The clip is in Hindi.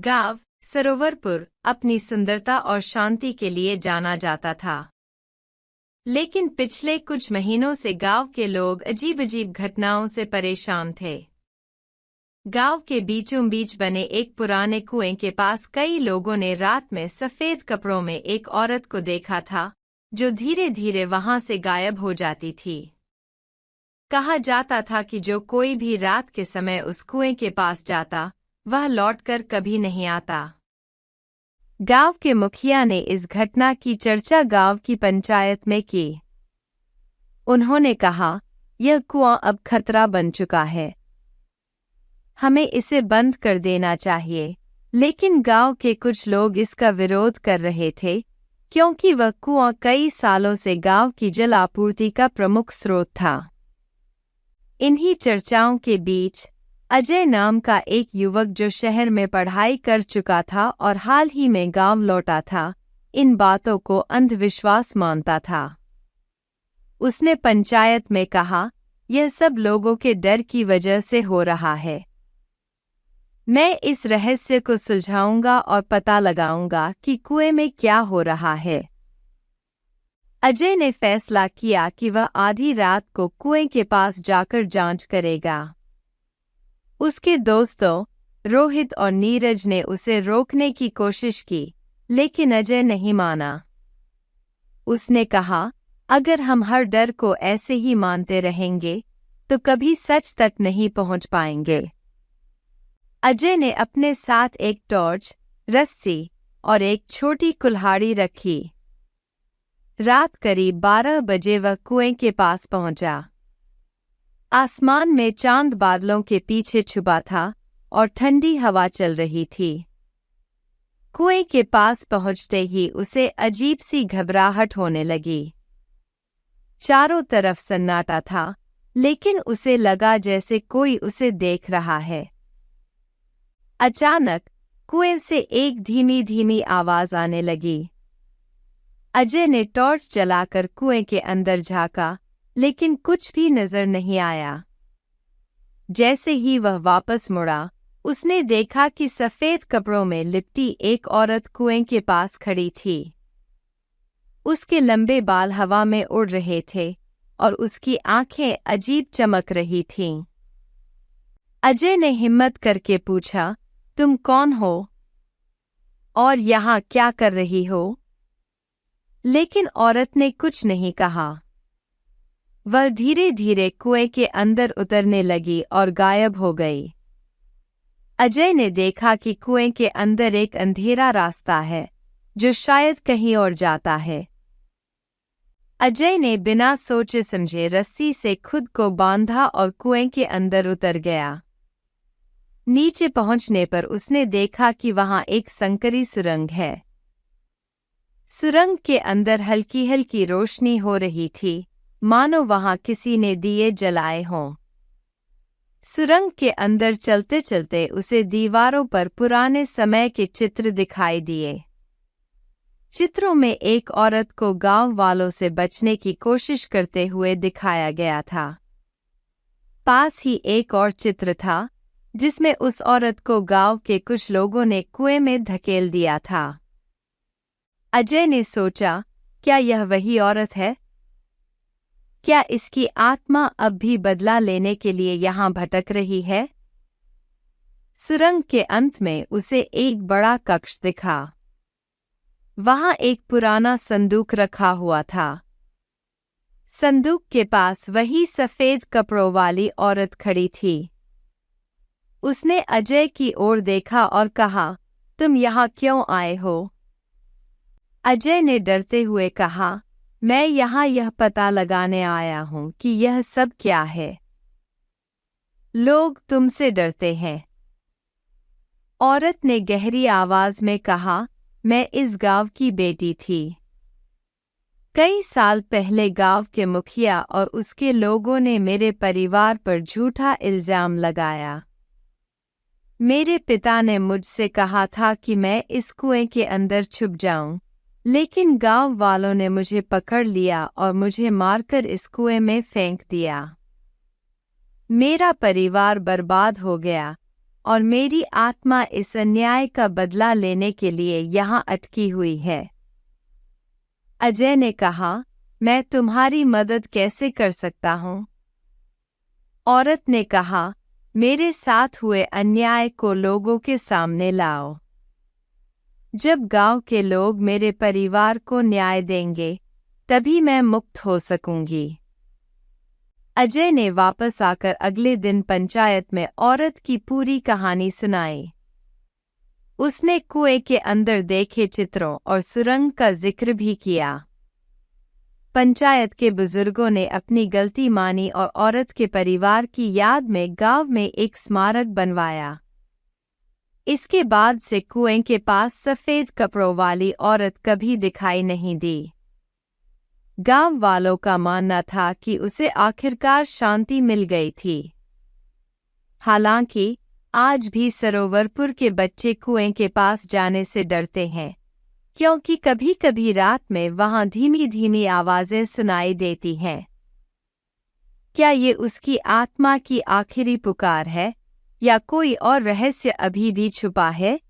गाँव सरोवरपुर अपनी सुंदरता और शांति के लिए जाना जाता था। लेकिन पिछले कुछ महीनों से गांव के लोग अजीब अजीब घटनाओं से परेशान थे। गांव के बीचों बीच बने एक पुराने कुएं के पास कई लोगों ने रात में सफेद कपड़ों में एक औरत को देखा था, जो धीरे धीरे वहां से गायब हो जाती थी। कहा जाता था कि जो कोई भी रात के समय उस कुएं के पास जाता, वह लौटकर कभी नहीं आता। गांव के मुखिया ने इस घटना की चर्चा गांव की पंचायत में की। उन्होंने कहा, यह कुआं अब खतरा बन चुका है, हमें इसे बंद कर देना चाहिए। लेकिन गांव के कुछ लोग इसका विरोध कर रहे थे, क्योंकि वह कुआं कई सालों से गांव की जल आपूर्ति का प्रमुख स्रोत था। इन्हीं चर्चाओं के बीच अजय नाम का एक युवक, जो शहर में पढ़ाई कर चुका था और हाल ही में गांव लौटा था, इन बातों को अंधविश्वास मानता था। उसने पंचायत में कहा, यह सब लोगों के डर की वजह से हो रहा है। मैं इस रहस्य को सुलझाऊंगा और पता लगाऊंगा कि कुएं में क्या हो रहा है। अजय ने फैसला किया कि वह आधी रात को कुएं के पास जाकर जांच करेगा। उसके दोस्तों रोहित और नीरज ने उसे रोकने की कोशिश की, लेकिन अजय नहीं माना। उसने कहा, अगर हम हर डर को ऐसे ही मानते रहेंगे तो कभी सच तक नहीं पहुंच पाएंगे। अजय ने अपने साथ एक टॉर्च, रस्सी और एक छोटी कुल्हाड़ी रखी। रात करीब 12 बजे वह कुएं के पास पहुंचा। आसमान में चांद बादलों के पीछे छुपा था और ठंडी हवा चल रही थी। कुएं के पास पहुंचते ही उसे अजीब सी घबराहट होने लगी। चारों तरफ सन्नाटा था, लेकिन उसे लगा जैसे कोई उसे देख रहा है। अचानक कुएं से एक धीमी धीमी आवाज आने लगी। अजय ने टॉर्च जलाकर कुएं के अंदर झांका, लेकिन कुछ भी नजर नहीं आया। जैसे ही वह वापस मुड़ा, उसने देखा कि सफेद कपड़ों में लिपटी एक औरत कुएं के पास खड़ी थी। उसके लंबे बाल हवा में उड़ रहे थे और उसकी आंखें अजीब चमक रही थीं। अजय ने हिम्मत करके पूछा, तुम कौन हो और यहाँ क्या कर रही हो? लेकिन औरत ने कुछ नहीं कहा। वह धीरे धीरे कुएं के अंदर उतरने लगी और गायब हो गई। अजय ने देखा कि कुएं के अंदर एक अंधेरा रास्ता है, जो शायद कहीं और जाता है। अजय ने बिना सोचे समझे रस्सी से खुद को बांधा और कुएं के अंदर उतर गया। नीचे पहुंचने पर उसने देखा कि वहां एक संकरी सुरंग है। सुरंग के अंदर हल्की हल्की रोशनी हो रही थी, मानो वहां किसी ने दिए जलाए हों। सुरंग के अंदर चलते चलते उसे दीवारों पर पुराने समय के चित्र दिखाई दिए। चित्रों में एक औरत को गांव वालों से बचने की कोशिश करते हुए दिखाया गया था। पास ही एक और चित्र था, जिसमें उस औरत को गांव के कुछ लोगों ने कुएं में धकेल दिया था। अजय ने सोचा, क्या यह वही औरत है? क्या इसकी आत्मा अब भी बदला लेने के लिए यहाँ भटक रही है? सुरंग के अंत में उसे एक बड़ा कक्ष दिखा। वहां एक पुराना संदूक रखा हुआ था। संदूक के पास वही सफेद कपड़ों वाली औरत खड़ी थी। उसने अजय की ओर देखा और कहा, तुम यहाँ क्यों आए हो? अजय ने डरते हुए कहा, मैं यहाँ यह पता लगाने आया हूँ कि यह सब क्या है। लोग तुमसे डरते हैं। औरत ने गहरी आवाज में कहा, मैं इस गांव की बेटी थी। कई साल पहले गांव के मुखिया और उसके लोगों ने मेरे परिवार पर झूठा इल्जाम लगाया। मेरे पिता ने मुझसे कहा था कि मैं इस कुएं के अंदर छुप जाऊं, लेकिन गांव वालों ने मुझे पकड़ लिया और मुझे मारकर इस कुएं में फेंक दिया। मेरा परिवार बर्बाद हो गया, और मेरी आत्मा इस अन्याय का बदला लेने के लिए यहाँ अटकी हुई है। अजय ने कहा, मैं तुम्हारी मदद कैसे कर सकता हूँ? औरत ने कहा, मेरे साथ हुए अन्याय को लोगों के सामने लाओ। जब गांव के लोग मेरे परिवार को न्याय देंगे, तभी मैं मुक्त हो सकूंगी। अजय ने वापस आकर अगले दिन पंचायत में औरत की पूरी कहानी सुनाई। उसने कुएं के अंदर देखे चित्रों और सुरंग का जिक्र भी किया। पंचायत के बुजुर्गों ने अपनी गलती मानी और औरत के परिवार की याद में गांव में एक स्मारक बनवाया। इसके बाद से कुएं के पास सफेद कपड़ों वाली औरत कभी दिखाई नहीं दी। गांव वालों का मानना था कि उसे आखिरकार शांति मिल गई थी। हालांकि आज भी सरोवरपुर के बच्चे कुएं के पास जाने से डरते हैं, क्योंकि कभी-कभी रात में वहां धीमी-धीमी आवाजें सुनाई देती हैं। क्या ये उसकी आत्मा की आखिरी पुकार है, या कोई और रहस्य अभी भी छुपा है?